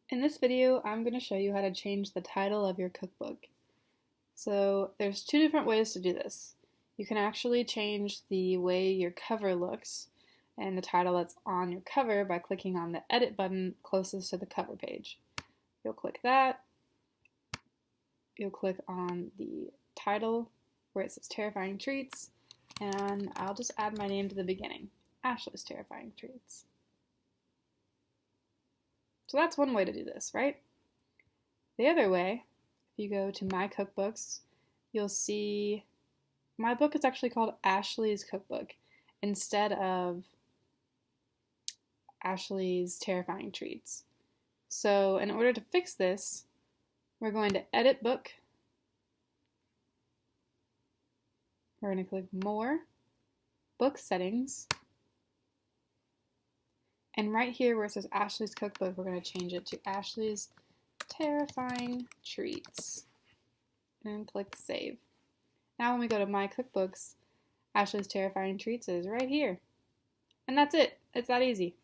In this video, I'm going to show you how to change the title of your cookbook. So there's two different ways to do this. You can actually change the way your cover looks and the title that's on your cover by clicking on the edit button closest to the cover page. You'll click that. You'll click on the title where it says Terrifying Treats, and I'll just add my name to the beginning, Ashley's Terrifying Treats. So that's one way to do this, right? The other way, if you go to My Cookbooks, you'll see my book is actually called Ashley's Cookbook instead of Ashley's Terrifying Treats. So in order to fix this, we're going to Edit Book. We're going to click More, Book Settings, and right here where it says Ashley's Cookbook, we're going to change it to Ashley's Terrifying Treats and click Save. Now when we go to My Cookbooks, Ashley's Terrifying Treats is right here. And that's it. It's that easy.